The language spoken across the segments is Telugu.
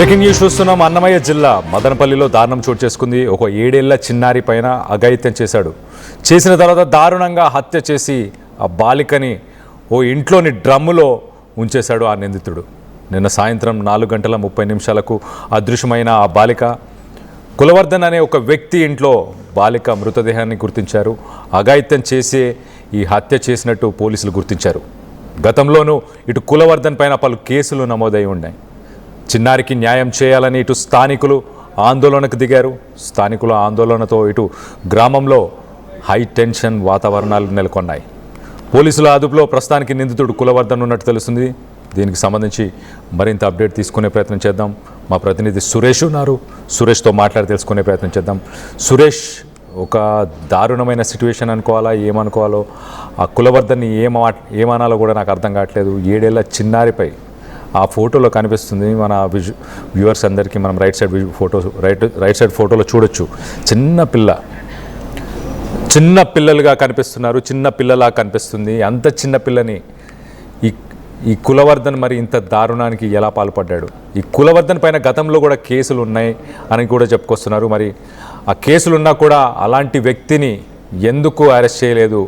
బ్రేకింగ్ న్యూస్ చూస్తున్నాం. అన్నమయ్య జిల్లా మదనపల్లిలో దారుణం చోటు చేసుకుంది. ఒక 7 ఏళ్ల చిన్నారి పైన అఘాయిత్యం చేశాడు. చేసిన తర్వాత దారుణంగా హత్య చేసి ఆ బాలికని ఓ ఇంట్లోని డ్రమ్ములో ఉంచేశాడు ఆ నిందితుడు. నిన్న సాయంత్రం 4:30 అదృశ్యమైన ఆ బాలిక కులవర్ధన్ అనే ఒక వ్యక్తి ఇంట్లో బాలిక మృతదేహాన్ని గుర్తించారు. అఘాయిత్యం చేసే ఈ హత్య చేసినట్టు పోలీసులు గుర్తించారు. గతంలోనూ ఇటు కులవర్ధన్ పైన పలు కేసులు నమోదై ఉన్నాయి. చిన్నారికి న్యాయం చేయాలని ఇటు స్థానికులు ఆందోళనకు దిగారు. స్థానికుల ఆందోళనతో ఇటు గ్రామంలో హై టెన్షన్ వాతావరణాలు నెలకొన్నాయి. పోలీసుల అదుపులో ప్రస్తుతానికి నిందితుడు కులవర్ధన్ ఉన్నట్టు తెలుస్తుంది. దీనికి సంబంధించి మరింత అప్డేట్ తీసుకునే ప్రయత్నం చేద్దాం. మా ప్రతినిధి సురేష్ ఉన్నారు. సురేష్తో మాట్లాడి తెలుసుకునే ప్రయత్నం చేద్దాం. సురేష్, ఒక దారుణమైన సిచ్యువేషన్ అనుకోవాలా, ఏమనుకోవాలో, ఆ కులవర్ధన్ని ఏమనాలో కూడా నాకు అర్థం కావట్లేదు. 7 ఏళ్ల చిన్నారిపై ఆ ఫోటోలో కనిపిస్తుంది. మన వ్యూవర్స్ అందరికీ మనం రైట్ సైడ్ ఫోటోలో చూడొచ్చు. చిన్న పిల్లలుగా కనిపిస్తున్నారు. చిన్న పిల్లలా కనిపిస్తుంది. అంత చిన్న పిల్లని ఈ కులవర్ధన్ మరి ఇంత దారుణానికి ఎలా పాల్పడ్డాడు? ఈ కులవర్ధన్ పైన గతంలో కూడా కేసులు ఉన్నాయి అని కూడా చెప్పుకొస్తున్నారు. మరి ఆ కేసులున్నా కూడా అలాంటి వ్యక్తిని ఎందుకు అరెస్ట్ చేయలేదు?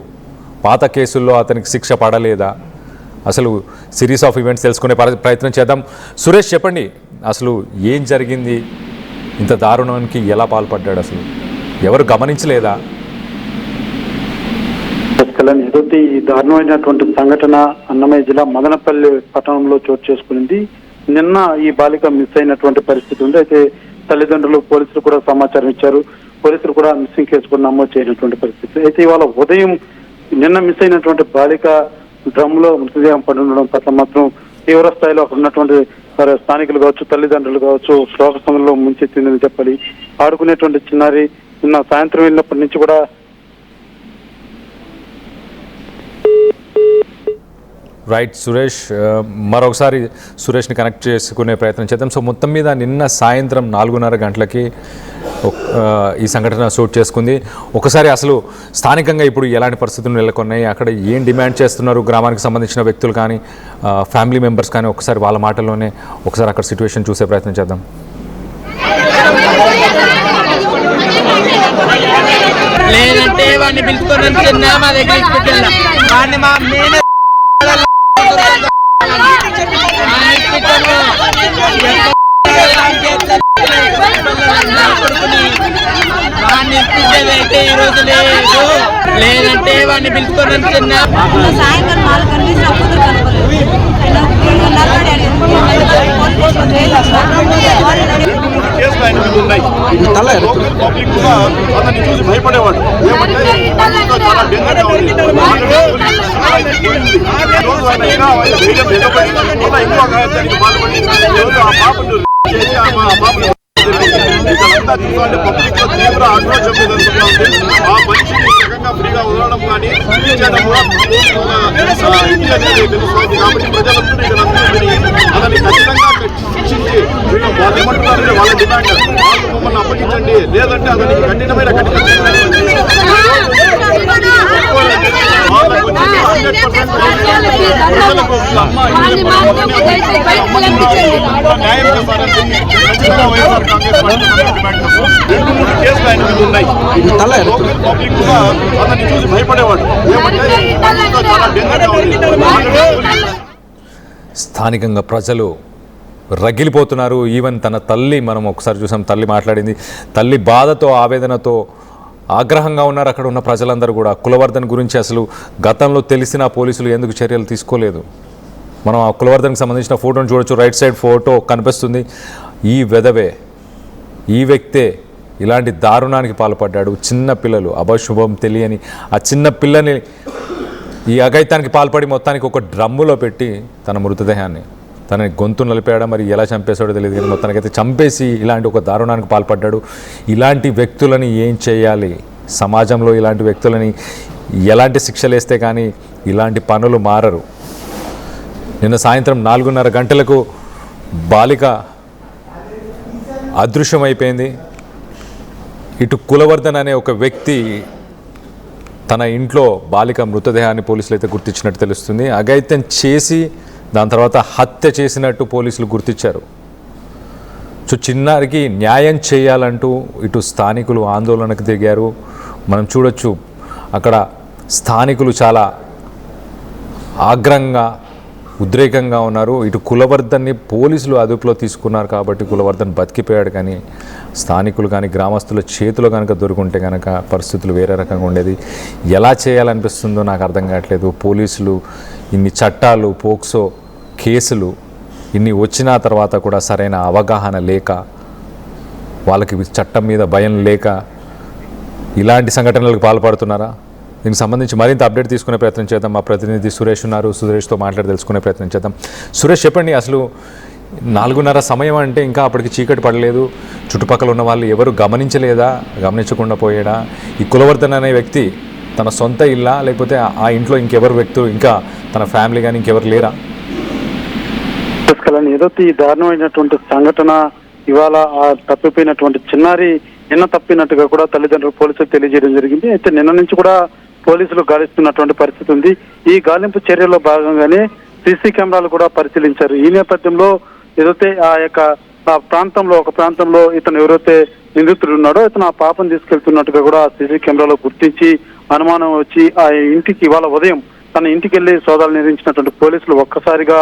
పాత కేసుల్లో అతనికి శిక్ష పడలేదా? అసలు సిరీస్ ఆఫ్ ఈవెంట్స్ తెలుసుకునే ప్రయత్నం చేద్దాం. సురేష్, చెప్పండి, అసలు ఏం జరిగింది? ఇంత దారుణానికి ఎలా పాల్పడ్డాడు? అసలు ఎవరు గమనించలేదా? ఏదైతే ఈ దారుణమైనటువంటి సంఘటన అన్నమయ్య జిల్లా మదనపల్లి పట్టణంలో చోటు చేసుకునింది. నిన్న ఈ బాలిక మిస్ అయినటువంటి పరిస్థితి ఉంది. అయితే తల్లిదండ్రులు పోలీసులు కూడా సమాచారం ఇచ్చారు. పోలీసులు కూడా మిస్సింగ్ కేసు కూడా నమోదు చేయనటువంటి పరిస్థితి. అయితే ఇవాళ ఉదయం నిన్న మిస్ అయినటువంటి బాలిక డ్రమ్లో మృతదేహం పడి ఉండడం పట్ల మాత్రం తీవ్ర స్థాయిలో అక్కడ ఉన్నటువంటి స్థానికులు కావచ్చు, తల్లిదండ్రులు కావచ్చు, శోక సమయంలో ముంచెత్తిందని చెప్పాలి. ఆడుకునేటువంటి చిన్నారి నిన్న సాయంత్రం వెళ్ళినప్పటి నుంచి కూడా రైట్ సురేష్, మరొకసారి సురేష్ని కనెక్ట్ చేసుకునే ప్రయత్నం చేద్దాం. సో మొత్తం మీద నిన్న సాయంత్రం 4:30 ఈ సంఘటన చోటు చేసుకుంది. ఒకసారి అసలు స్థానికంగా ఇప్పుడు ఎలాంటి పరిస్థితులు నెలకొన్నాయి, అక్కడ ఏం డిమాండ్ చేస్తున్నారు గ్రామానికి సంబంధించిన వ్యక్తులు కానీ ఫ్యామిలీ మెంబర్స్ కానీ, ఒకసారి వాళ్ళ మాటల్లోనే ఒకసారి అక్కడ సిచ్యువేషన్ చూసే ప్రయత్నం చేద్దాం. లేదంటే వాడిని పిలుచుకొని మా దగ్గర ఈ రోజు లేదు. లేదంటే వాడిని పిలుచుకొని సాయంత్రం 4 అతన్ని చూసి భయపడేవాడు. ఇదంతా చూడాలంటే పబ్లిక్ లో తీవ్ర ఆక్రోశం జరుగుతుంది. ఆ మనిషిని సగంగా ఫ్రీగా వదలడం కానీ తెలుస్తుంది. కాబట్టి ప్రజలందరూ ఇక్కడ అతన్ని ఖచ్చితంగా శిక్షించి వాళ్ళు ఏమంటున్నారంటే వాళ్ళ డిమాండ్ మమ్మల్ని అప్పగించండి, లేదంటే అతనికి కఠినమైన అతన్ని చూసి భయపడేవాడు. స్థానికంగా ప్రజలు రగిలిపోతున్నారు. ఈవెన్ తన తల్లి, మనం ఒకసారి చూసాం, తల్లి మాట్లాడింది. తల్లి బాధతో, ఆవేదనతో, ఆగ్రహంగా ఉన్నారు అక్కడ ఉన్న ప్రజలందరూ కూడా. కులవర్ధన్ గురించి అసలు గతంలో తెలిసిన పోలీసులు ఎందుకు చర్యలు తీసుకోలేదు? మనం ఆ కులవర్ధన్కి సంబంధించిన ఫోటోను చూడొచ్చు. రైట్ సైడ్ ఫోటో కనిపిస్తుంది. ఈ వెధవే, ఈ వ్యక్తే ఇలాంటి దారుణానికి పాల్పడ్డాడు. చిన్న పిల్లలు, అభశుభం తెలియని ఆ చిన్న పిల్లని ఈ అఘాయిత్యానికి పాల్పడి మొత్తానికి ఒక డ్రమ్ములో పెట్టి తన మృతదేహాన్ని, తనని గొంతు నలిపాడా, మరి ఎలా చంపేశాడో తెలియదు కానీ మొత్తానికైతే చంపేసి ఇలాంటి ఒక దారుణానికి పాల్పడ్డాడు. ఇలాంటి వ్యక్తులని ఏం చేయాలి? సమాజంలో ఇలాంటి వ్యక్తులని ఎలాంటి శిక్షలు వేస్తే కానీ ఇలాంటి పనులు మారరు. నిన్న సాయంత్రం 4:30 బాలిక అదృశ్యమైపోయింది. ఇటు కులవర్ధన్ అనే ఒక వ్యక్తి తన ఇంట్లో బాలిక మృతదేహాన్ని పోలీసులు అయితే గుర్తించినట్టు తెలుస్తుంది. అఘాయిత్యం చేసి దాని తర్వాత హత్య చేసినట్టు పోలీసులు గుర్తించారు. సో చిన్నారికి న్యాయం చేయాలంటూ ఇటు స్థానికులు ఆందోళనకు దిగారు. మనం చూడొచ్చు అక్కడ స్థానికులు చాలా ఆగ్రహంగా ఉద్రేకంగా ఉన్నారు. ఇటు కులవర్ధన్ని పోలీసులు అదుపులో తీసుకున్నారు కాబట్టి కులవర్ధన్ బతికిపోయాడు. కానీ స్థానికులు కానీ గ్రామస్తుల చేతిలో కనుక దొరుకుంటే కనుక పరిస్థితులు వేరే రకంగా ఉండేది. ఎలా చేయాలనిపిస్తుందో నాకు అర్థం కావట్లేదు. పోలీసులు ఇన్ని చట్టాలు, పోక్సో కేసులు ఇన్ని వచ్చిన తర్వాత కూడా సరైన అవగాహన లేక, వాళ్ళకి చట్టం మీద భయం లేక ఇలాంటి సంఘటనలకు పాల్పడుతున్నారా? దీనికి సంబంధించి మరింత అప్డేట్ తీసుకునే ప్రయత్నం చేద్దాం. మా ప్రతినిధి సురేష్ ఉన్నారు. సురేష్తో మాట్లాడి తెలుసుకునే ప్రయత్నం చేద్దాం. సురేష్, చెప్పండి, అసలు 4:30 సమయం అంటే ఇంకా అప్పటికి చీకటి పడలేదు. చుట్టుపక్కల ఉన్న వాళ్ళు ఎవరు గమనించలేదా? గమనించకుండా పోయాడా? ఈ కులవర్ధన్ అనే వ్యక్తి తన సొంత ఇల్లా, లేకపోతే ఆ ఇంట్లో ఇంకెవరు వ్యక్తులు, ఇంకా తన ఫ్యామిలీ కానీ ఇంకెవరు లేరా? ఏదైతే ఈ దారుణమైనటువంటి సంఘటన ఇవాళ ఆ తప్పిపోయినటువంటి చిన్నారి నిన్న తప్పినట్టుగా కూడా తల్లిదండ్రులు పోలీసులు తెలియజేయడం జరిగింది. అయితే నిన్న నుంచి కూడా పోలీసులు గాలిస్తున్నటువంటి పరిస్థితి ఉంది. ఈ గాలింపు చర్యల్లో భాగంగానే సీసీ కెమెరాలు కూడా పరిశీలించారు. ఈ నేపథ్యంలో ఏదైతే ఒక ప్రాంతంలో ఇతను ఎవరైతే నిందితుడు ఉన్నాడో ఇతను ఆ పాపను తీసుకెళ్తున్నట్టుగా కూడా సీసీ కెమెరాలో గుర్తించి అనుమానం వచ్చి ఆ ఇంటికి ఇవాళ ఉదయం తన ఇంటికి వెళ్లి సోదాలు నిర్వహించినటువంటి పోలీసులు ఒక్కసారిగా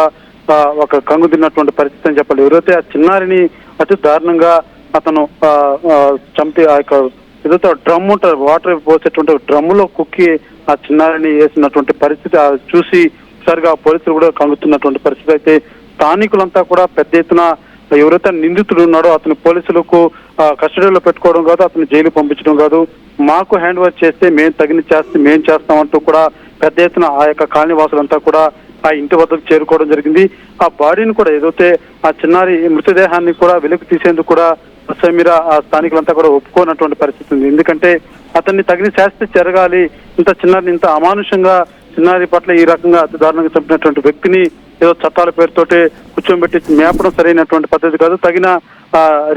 ఒక కంగు తిన్నటువంటి పరిస్థితి అని చెప్పాలి. ఎవరైతే ఆ చిన్నారిని అతి దారుణంగా అతను చంపి ఆ యొక్క ఏదైతే డ్రమ్ ఉంటుంది, వాటర్ పోసేటువంటి డ్రమ్ములో కుక్కి ఆ చిన్నారిని వేసినటువంటి పరిస్థితి చూసి ఒకసారిగా పోలీసులు కూడా కంగుతున్నటువంటి పరిస్థితి. అయితే స్థానికులంతా కూడా పెద్ద ఎత్తున ఎవరైతే నిందితుడు ఉన్నాడో అతను పోలీసులకు కస్టడీలో పెట్టుకోవడం కాదు, అతను జైలు పంపించడం కాదు, మాకు హ్యాండ్ ఓవర్ చేస్తే మేము చేస్తామంటూ కూడా పెద్ద ఎత్తున ఆ యొక్క కాలనీ వాసులంతా కూడా ఆ ఇంటి వద్దకు చేరుకోవడం జరిగింది. ఆ బాడీని కూడా ఏదైతే ఆ చిన్నారి మృతదేహాన్ని కూడా వెలుగు తీసేందుకు కూడా మీరా ఆ స్థానికులంతా కూడా ఒప్పుకోనటువంటి పరిస్థితి ఉంది. ఎందుకంటే అతన్ని తగిన శాస్తి జరగాలి, ఇంత చిన్నారిని ఇంత అమానుషంగా చిన్నారి పట్ల ఈ రకంగా అతి దారుణంగా చంపినటువంటి వ్యక్తిని ఏదో చట్టాల పేరుతోటి కూర్చోబెట్టి మేపడం సరైనటువంటి పద్ధతి కాదు, తగిన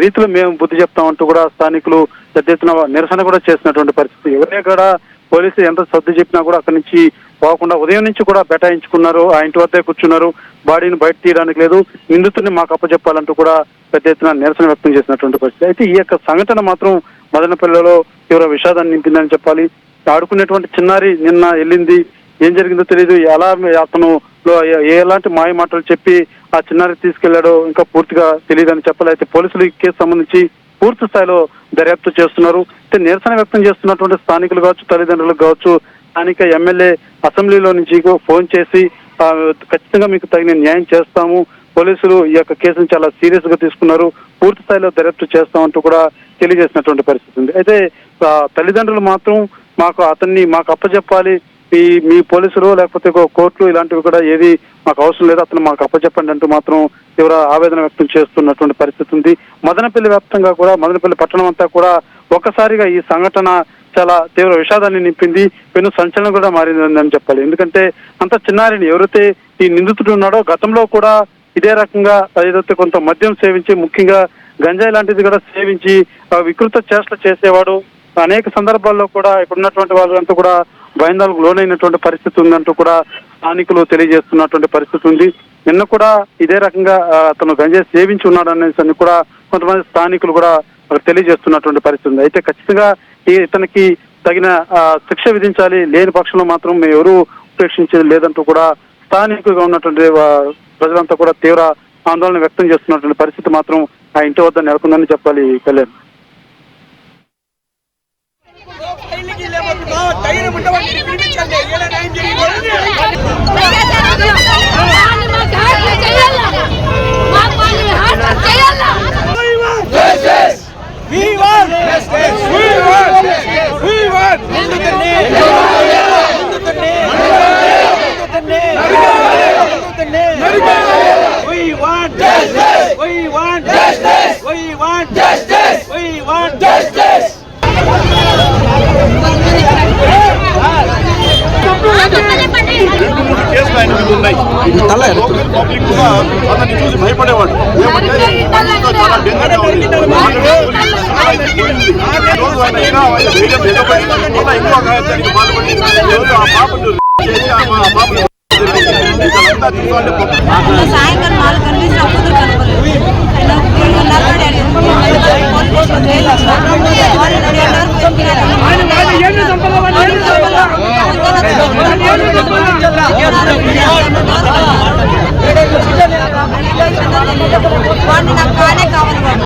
రీతిలో మేము బుద్ధి చెప్తామంటూ కూడా స్థానికులు పెద్ద ఎత్తున నిరసన కూడా చేసినటువంటి పరిస్థితి. ఎవరే కూడా పోలీసులు ఎంత సర్ది చెప్పినా కూడా అక్కడి నుంచి పోకుండా ఉదయం నుంచి కూడా బెటాయించుకున్నారు. ఆ ఇంటి వద్దే కూర్చున్నారు. బాడీని బయట తీయడానికి లేదు, నిందితుడిని మాకు అప్పచెప్పాలంటూ కూడా పెద్ద ఎత్తున నిరసన వ్యక్తం చేసినటువంటి పరిస్థితి. అయితే ఈ యొక్క సంఘటన మాత్రం మదనపల్లిలో తీవ్ర విషాదాన్ని నింపిందని చెప్పాలి. ఆడుకునేటువంటి చిన్నారి నిన్న వెళ్ళింది, ఏం జరిగిందో తెలియదు, ఎలా అతను ఎలాంటి మాయ మాటలు చెప్పి ఆ చిన్నారి తీసుకెళ్లాడో ఇంకా పూర్తిగా తెలియదని చెప్పాలి. అయితే పోలీసులు ఈ కేసు సంబంధించి పూర్తి స్థాయిలో దర్యాప్తు చేస్తున్నారు. అయితే నిరసన వ్యక్తం చేస్తున్నటువంటి స్థానికులు కావచ్చు, తల్లిదండ్రులకు కావచ్చు, స్థానిక ఎమ్మెల్యే అసెంబ్లీలో నుంచి ఫోన్ చేసి ఖచ్చితంగా మీకు తగిన న్యాయం చేస్తాము, పోలీసులు ఈ యొక్క కేసును చాలా సీరియస్ గా తీసుకున్నారు, పూర్తి స్థాయిలో దర్యాప్తు చేస్తామంటూ కూడా తెలియజేసినటువంటి పరిస్థితి ఉంది. అయితే తల్లిదండ్రులు మాత్రం మాకు అప్పచెప్పాలి, మీ పోలీసులు లేకపోతే కోర్టులు ఇలాంటివి కూడా ఏది మాకు అవసరం లేదు, అతను మాకు అప్పచెప్పండి అంటూ మాత్రం తీవ్ర ఆవేదన వ్యక్తం చేస్తున్నటువంటి పరిస్థితి ఉంది. మదనపల్లి వ్యాప్తంగా కూడా, మదనపల్లి పట్టణం అంతా కూడా ఒక్కసారిగా ఈ సంఘటన చాలా తీవ్ర విషాదాన్ని నింపింది, పెను సంచలనం కూడా మారిందని చెప్పాలి. ఎందుకంటే అంత చిన్నారిని ఎవరైతే ఈ నిందితుడు ఉన్నాడో గతంలో కూడా ఇదే రకంగా ఏదైతే కొంత మద్యం సేవించి, ముఖ్యంగా గంజాయి లాంటిది కూడా సేవించి వికృత చేష్టలు చేసేవాడు. అనేక సందర్భాల్లో కూడా ఇప్పుడున్నటువంటి వాళ్ళంతా కూడా భయాందోళనకు లోనైనటువంటి పరిస్థితి ఉందంటూ కూడా స్థానికులు తెలియజేస్తున్నటువంటి పరిస్థితి ఉంది. నిన్న కూడా ఇదే రకంగా అతను గంజాయి సేవించి ఉన్నాడు అనేసి కూడా కొంతమంది స్థానికులు కూడా తెలియజేస్తున్నటువంటి పరిస్థితి ఉంది. అయితే ఖచ్చితంగా ఇతనికి తగిన శిక్ష విధించాలి, లేని పక్షంలో మాత్రం మేము ఎవరూ ఉపేక్షించేది లేదంటూ కూడా స్థానికులుగా ఉన్నటువంటి ప్రజలంతా కూడా తీవ్ర ఆందోళన వ్యక్తం చేస్తున్నటువంటి పరిస్థితి మాత్రం ఆ ఇంటి వద్ద నెలకొందని చెప్పాలి. కళ్యాణ్, పబ్లిక్ కూడా అతన్ని చూసి భయపడేవాడు. చాలా డేంజర్గా ఉంది. ఇంకో గాయానికి పాల్పడి ఆ పాపను సాయంకాలం 4 గంటల నుంచి వాడిని నాకు